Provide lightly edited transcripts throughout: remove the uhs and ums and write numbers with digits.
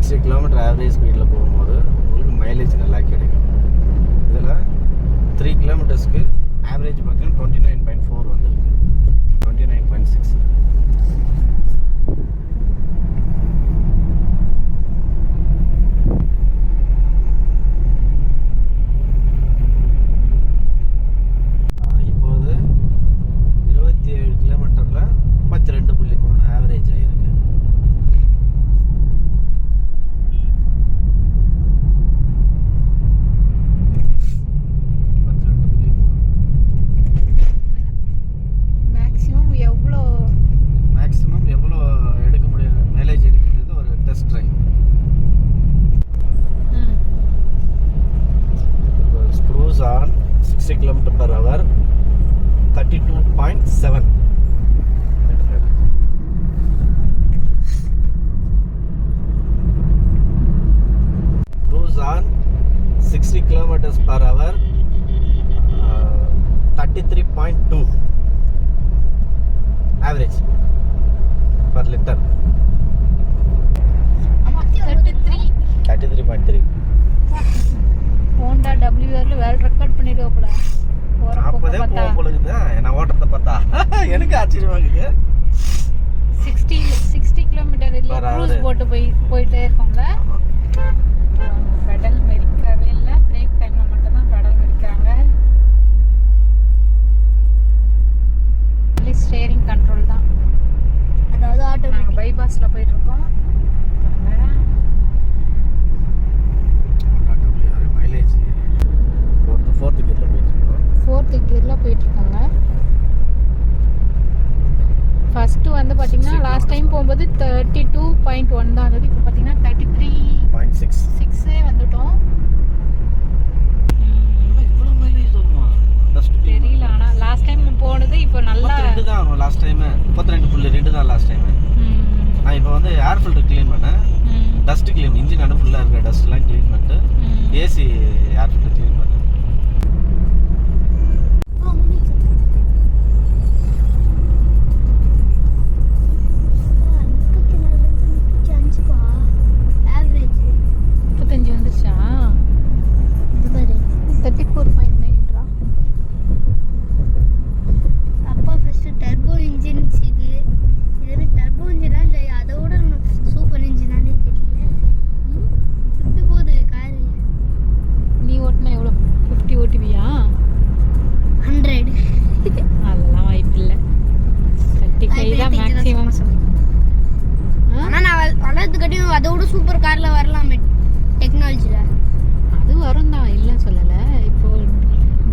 60 kilometre average ஸ்பீடில் போகும்போது உங்களுக்கு மைலேஜ் நல்லா கிடைக்கும். இதில் 3 கிலோமீட்டர்ஸ்க்கு ஆவரேஜ் பார்த்தீங்கன்னா 29.4 வந்துருக்கு, 29.6. இப்போது 27 கிலோமீட்டரில் 32.3 ஆவரேஜ் ஆகிருக்கு. மேக்ஸிமம் எவ்வளோ எடுக்க முடியும், மைலேஜ் எடுக்கிறது ஒரு test drive. Cruise on 60 km/h, 32.7. Cruise on 60 km/h, 33.2 average per liter. 33.3. Honda WR Vel record பண்ணிடுவோம்ல. அப்போதே போகும்போது நான் ஓட்டுறத பார்த்தா எனக்கு ஆச்சரியமா இருக்குது. 60 கிலோமீட்டர் இல்ல க்ரூஸ் போட்டு போயிட்டே இருக்கோம்ல. பெடல் மெரிக்கவே இல்லை, பிரேக் டைம்ல மட்டும் தான் பெடல் மெரிக்கிறாங்க. ஸ்டேரிங் கண்ட்ரோல் தான். அதாவது ஆட்டோ நாங்கள் பைபாஸில் போயிட்டு இருக்கோம். மைலேஜ் 4th கியரில் போயிட்டுருக்கோம். 4th கியரில் போயிட்டுருக்காங்க. ஃபஸ்ட்டு வந்து பார்த்தீங்கன்னா லாஸ்ட் டைம் போகும்போது 32.1 தான் இருந்தது. இப்போ பார்த்தீங்கன்னா 33.6 வந்துட்டோம். இவ்வளோ மைலேஜ் வருமா தெரியல. ஆனால் லாஸ்ட் டைம் போனது இப்போ நல்லா 32 தான். லாஸ்ட் டைம் 32.2 தான் லாஸ்ட் டைம். நான் இப்போ வந்து ஏர் ஃபில்டர் க்ளீன் பண்ணேன், டஸ்ட் க்ளீன், இன்ஜின் அடு ஃபுல்லாக இருக்கிற டஸ்ட்லாம் க்ளீன் பண்ணிட்டு ஏசி ஏர் ஃபில்டர் க்ளீன் பண்ணேன். வந்துச்சா 34.9. அப்பா ஃபர்ஸ்ட் டர்போ இன்ஜின் இது டர்போ இன்ஜினா இல்லை அதோட சூப்பர் இன்ஜினானே தெரியல. எப்படி போகுது காரு? நீ ஓட்டினா எவ்வளோ? 50 ஓட்டுவியா? 100. அதெல்லாம் வாய்ப்பு இல்லை. 35 தான் மேக்ஸிமம். ஆனால் நான் வளர்த்துக்கிட்டையும் அதோட சூப்பர் காரில் வரலாமே டெக்னாலஜியில். அது வரும் தான், இல்லை சொல்லலை. இப்போ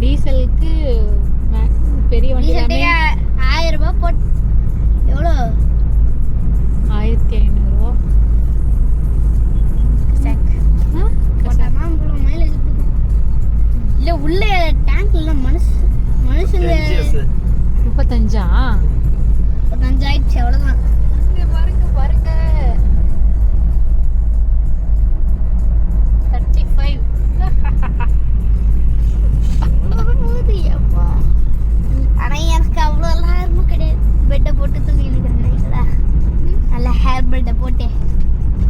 டீசலுக்கு பெரிய வண்டி 1000 ரூபாய் போட்டு எவ்வளோ? 1500 ரூபா போட்டாதான் இவ்வளோ மைலேஜ் கொடுக்கும். இல்லை உள்ள டேங்க்ல மனுஷங்க 35 ஆயிடுச்சு. அவ்வளோதான். பாருங்க 35. ஆனால் எனக்கு அவ்வளோ எல்லாருமே கிடையாது. பெட்டை போட்டு தூங்கிட்டு நல்ல ஹேர் பெட்டை போட்டு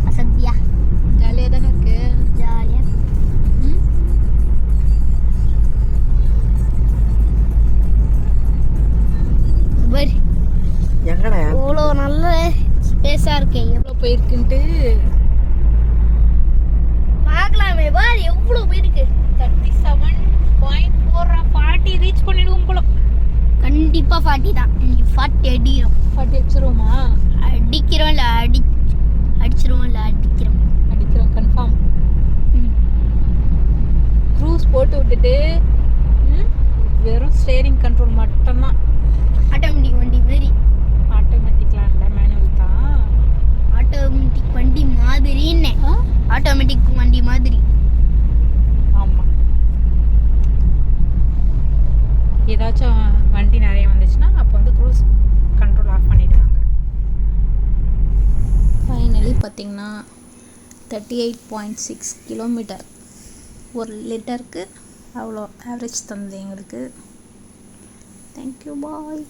வசதியா ஜாலியாக தானே இருக்கு. ஜாலியாக எவ்வளோ நல்ல ஸ்பேஸாக இருக்கேன். எவ்வளோ போயிருக்குன்ட்டு பார்க்கலாமே. பாரு எவ்வளோ போயிருக்கு. 37.4. 40 ரீச் பண்ணிடுவோம் போல. கண்டிப்பாக 40 தான். 40 அடிக்கிறோம். 40 அடிச்சிருவோமா? அடிக்கிறோம் இல்லை அடிச்சிருவோம் இல்லை அடிக்கிறோம் கன்ஃபார்ம். க்ரூஸ் போட்டு விட்டுட்டு வெறும் ஸ்டேரிங் கண்ட்ரோல் மட்டும்தான். ஆட்டோமேட்டிக் வண்டி மாதிரி. ஆட்டோமேட்டிக்லாம் இல்லை, மேனுவல் தான். ஆட்டோமேட்டிக் வண்டி மாதிரின்னு. ஆட்டோமேட்டிக் வண்டி மாதிரி. ஆமாம். ஏதாச்சும் வண்டி நிறைய வந்துச்சுன்னா அப்போ வந்து க்ரூஸ் கண்ட்ரோல் ஆஃப் பண்ணிடுவாங்க. ஃபைனலி பார்த்திங்கன்னா 38.6 கிலோமீட்டர். 1 லிட்டருக்கு அவ்வளோ ஆவரேஜ் தந்தது எங்களுக்கு. தேங்க்யூ, பாய்.